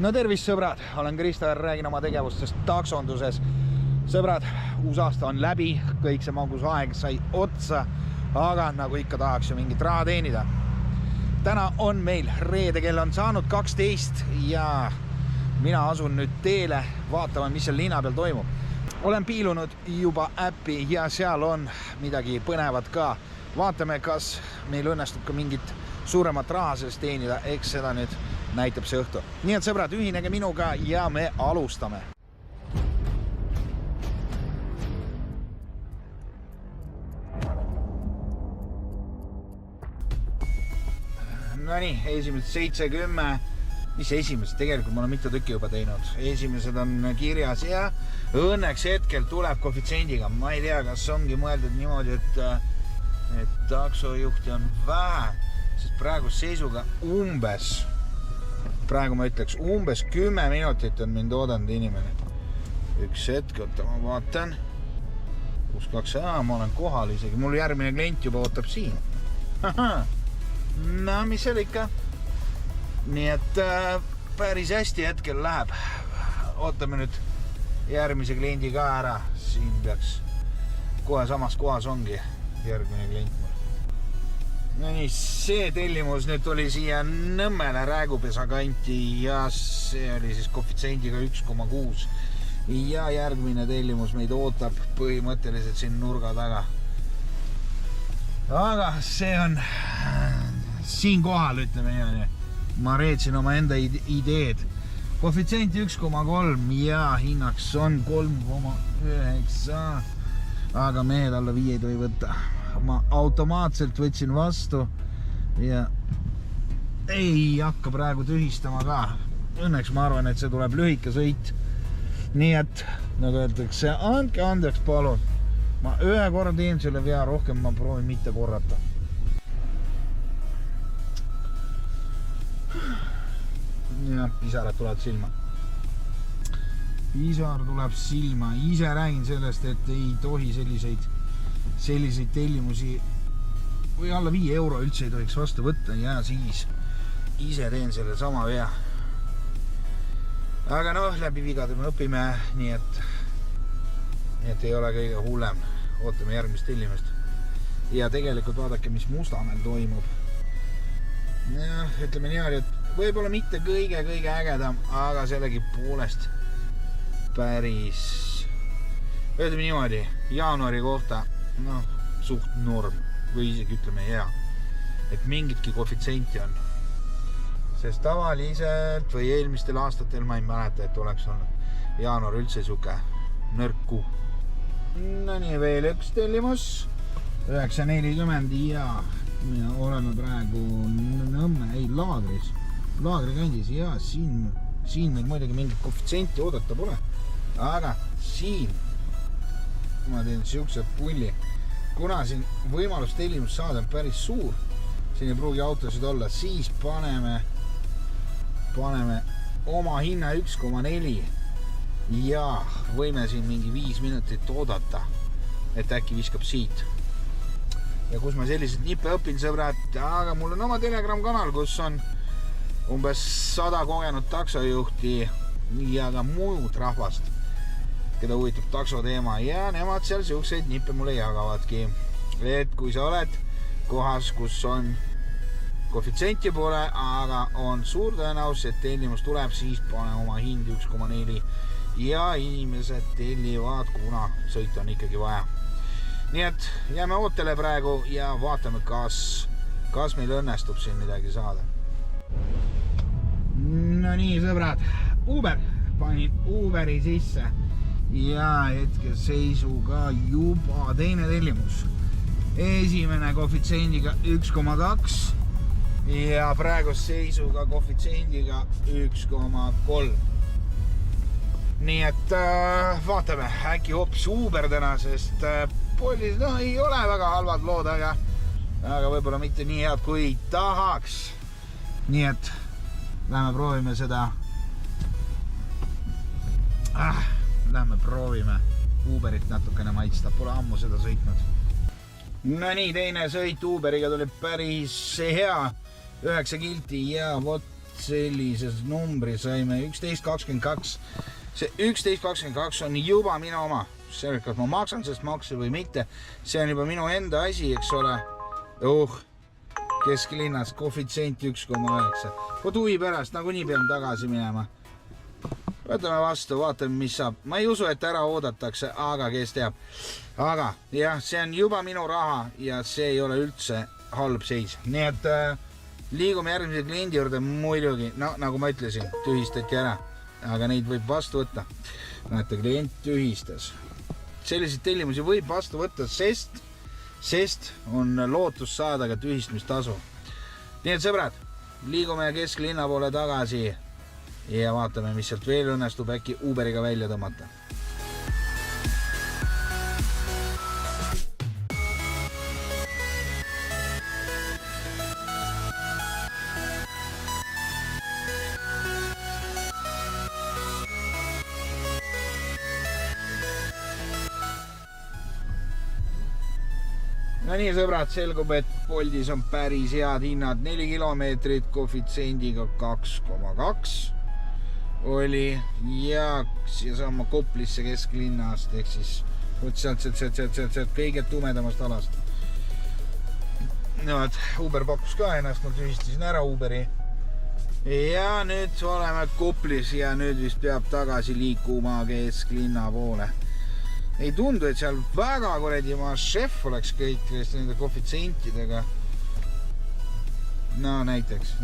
No tervist sõbrad, olen Kristo ja räägin oma tegevustest taksonduses. Sõbrad, uus aasta on läbi, kõik see magus aeg sai otsa, aga nagu ikka tahaks ju mingit raha teenida. Täna on meil reede, kell on saanud 12 ja mina asun nüüd teele vaatama, mis seal linna peal toimub. Olen piilunud juba äppi ja seal on midagi põnevat ka. Vaatame, kas meil õnnestub ka mingit suuremat raha sellest teenida, eks seda nüüd näitab see õhtu. Nii et sõbrad, ühinege minuga ja me alustame. No nii, esimesed 70. Mis esimesed? Tegelikult ma olen mitu tükki juba teinud. Esimesed on kirjas ja õnneks hetkel tuleb koefitsiendiga. Ma ei tea, kas ongi mõeldud niimoodi, et taksojuhti on vähe, sest praegu seisuga praegu ma ütleks, umbes 10 minutit on mind oodanud inimene. Üks hetk, ma vaatan. 62, ma olen kohal isegi. Mul järgmine klient juba ootab siin. No, mis seal ikka? Nii et päris hästi hetkel läheb. Ootame nüüd järgmise kliendi ka ära. Siin peaks kohe samas kohas ongi järgmine klient mul. No nii, see tellimus nüüd oli siia Nõmmele Räägupesa kanti ja see oli siis koefitsiendiga 1,6 ja järgmine tellimus meid ootab põhimõtteliselt siin nurga taga. Aga see on siin kohal, ütleme nii. Ma reetsin oma enda ideed. Koefitsienti 1,3 ja hinnaks on 3,9, aga mehed alla 5 ei tohi võtta. Ma automaatselt võtsin vastu ja ei hakka praegu tühistama ka. Õnneks ma arvan, et see tuleb lühike sõit. Nii et, nagu öeldakse, andke andeks palun. Ma ühe korra teen selle vea, rohkem ma proovin mitte korrata. Ja pisarad tulevad silma. Pisar tuleb silma. Ise räägin sellest, et ei tohi selliseid tellimusi või alla 5 euro üldse ei tohiks vastu võtta ja siis ise teen selle sama vea. Aga noh, läbi vigade me õpime, nii et ei ole kõige hullem. Ootame järgmist tellimust. Ja tegelikult vaadake, mis Mustamäel toimub. Ja, ütleme niimoodi, et võib-olla mitte kõige ägedam, aga sellegi poolest päris, ütleme niimoodi, jaanuari kohta suht norm või isegi ütleme hea, et mingitki koefitsienti on. Sest tavaliselt või eelmistel aastatel ma ei mäleta, et oleks olnud jaanuar üldse suke nõrku. No nii, veel üks tellimus 9.40 ja me oleme praegu Nõmme, laagri kandis ja siin meil muidugi mingit koefitsienti oodata pole, aga siin ma teen siukse pulli. Kuna siin võimalus tellimus saada on päris suur, siin ei pruugi autosid olla, siis paneme oma hinna 1,4 ja võime siin mingi 5 minutit oodata, et äkki viskab siit. Ja kus ma sellised nippe õpin, sõbrad, aga mul on oma Telegram kanal, kus on umbes 100 kogenud taksojuhti ja ka muud rahvast, keda huvitab takso teema ja nemad seal siukseid nippe mulle jagavadki. Et kui sa oled kohas, kus on koefitsienti pole, aga on suur tõenäosus, et tellimus tuleb, siis pane oma hind 1,4 ja inimesed tellivad, kuna sõit on ikkagi vaja. Nii et jääme ootele praegu ja vaatame, kas meil õnnestub siin midagi saada. No nii, sõbrad, panin Uberi sisse. Ja hetke seisuga juba teine tellimus. Esimene koefitsiendiga 1,2 ja praegu seisuga koefitsiendiga 1,3. Nii et vaatame, äkki hoopis Uber täna, sest polis ei ole väga halvad lood, aga võib-olla mitte nii head kui tahaks. Nii et lähme proovime seda. Lähme proovime Uberit natukene maitsta, pole ammu seda sõitnud. No nii, teine sõit Uberiga tuli päris hea, 9 kilti ja vot sellises numbri saime 11.22. See 11.22 on juba minu oma. Sellega, kas ma maksan sest makse või mitte. See on juba minu enda asi, eks ole. Kesklinnas koefitsient 1,9. Kui tuhi pärast, nagu nii peame tagasi minema. Võtame vastu, vaatame, mis saab. Ma ei usu, et ära oodatakse, aga kes teab. Aga jah, see on juba minu raha ja see ei ole üldse halb seis. Nii et liigume järgmise kliendi juurde muidugi. No, nagu ma ütlesin, tühistati ära. Aga neid võib vastu võtta. Näete, klient tühistas. Selliseid tellimusi võib vastu võtta, sest on lootus saada ka tühistmistasu. Nii et sõbrad, liigume kesklinna poole tagasi ja vaatame, mis sealt veel õnnestub äkki Uberiga välja tõmmata. No nii sõbrad, selgub, et Boltis on päris head hinnad. 4 kilomeetrit koefitsiendiga 2,2 oli ja sama Koplisse kesklinnast ehk siis sealt kõige tumedamast alast. No, Uber pakkus ka ennast, ma tühistasin ära Uberi. Ja nüüd oleme Koplis ja nüüd vist peab tagasi liikuma kesklinna poole. Ei tundu, et seal väga kuradi ma šef oleks kõik nende koefitsientidega. No näiteks,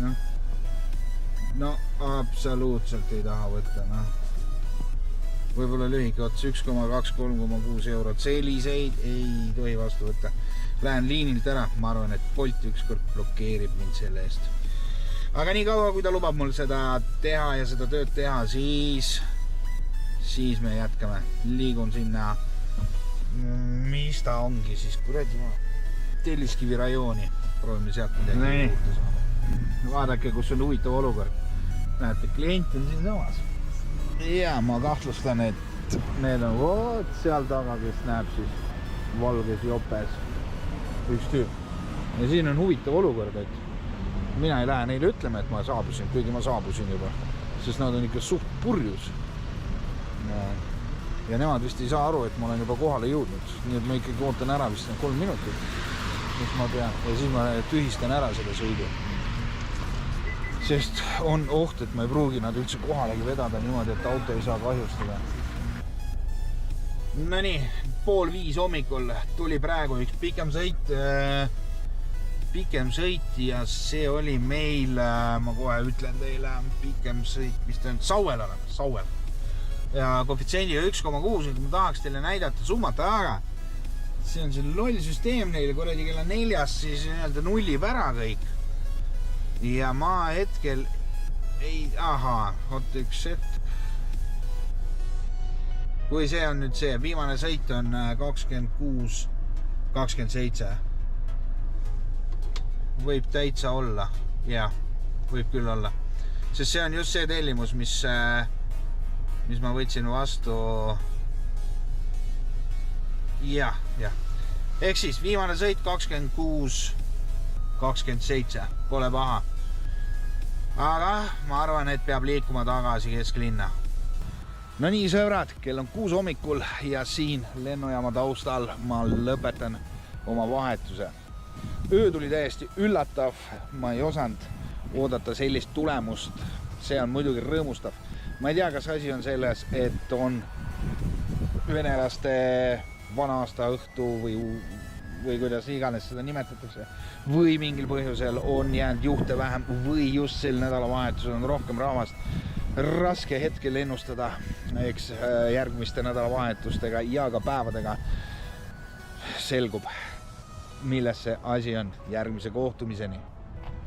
no absoluutselt ei taha võtta, Võib-olla lühike ots 1,2, 3,6 eurot. Selliseid ei tohi vastu võtta. Lähen liinilt ära, ma arvan, et Bolt ükskord blokeerib mind selle eest. Aga nii kaua, kui ta lubab mul seda teha ja seda tööd teha, siis me jätkame. Liigun sinna, mis ta ongi siis, kuradi Telliskivi rajooni. Proovime sealt midagi juurde saada. Vaadake, kus on huvitav olukord. Näete, klient on siin samas. Ja ma kahtlustan, et need on seal taga, kes näeb siis valges jopes. Üks tüüp. Ja siin on huvitav olukord, et mina ei lähe neile ütlema, et ma saabusin, kuigi ma saabusin juba. Sest nad on ikka suht purjus. Ja nemad vist ei saa aru, et ma olen juba kohale jõudnud. Nii et ma ikkagi ootan ära vist 3 minutit. Mis ma pean. Ja siis ma tühistan ära selle sõidu. Sest on oht, et ma ei pruugi nad üldse kohalegi vedada niimoodi, et auto ei saa kahjustada. No nii, 4:30 hommikul tuli praegu üks pikem sõit ja see oli meil, ma kohe ütlen teile, pikem sõit, mis ta on, Sauel oleme, Sauel. Ja koefitsendiga 1,6, ma tahaks teile näidata summata, aga see on see loll süsteem neile, kuradi kella 4 siis nullib ära kõik. Ja ma hetkel ei, oot üks hetk. Kui see on nüüd see, viimane sõit on 26, 27. Võib täitsa olla, jah, võib küll olla. Sest see on just see tellimus, mis ma võtsin vastu. Jah. Ehk siis viimane sõit 26, 27, pole paha. Aga ma arvan, et peab liikuma tagasi kesklinna. No nii sõbrad, kell on 6 hommikul ja siin lennujaama taustal ma lõpetan oma vahetuse. Öö tuli täiesti üllatav, ma ei osanud oodata sellist tulemust, see on muidugi rõõmustav. Ma ei tea, kas asi on selles, et on venelaste vana-aasta õhtu või kuidas iganes seda nimetatakse, või mingil põhjusel on jäänud juhte vähem või just sel nädalavahetusel on rohkem rahvast. Raske hetkel ennustada, eks järgmiste nädalavahetustega ja ka päevadega selgub, milles see asi on. Järgmise kohtumiseni.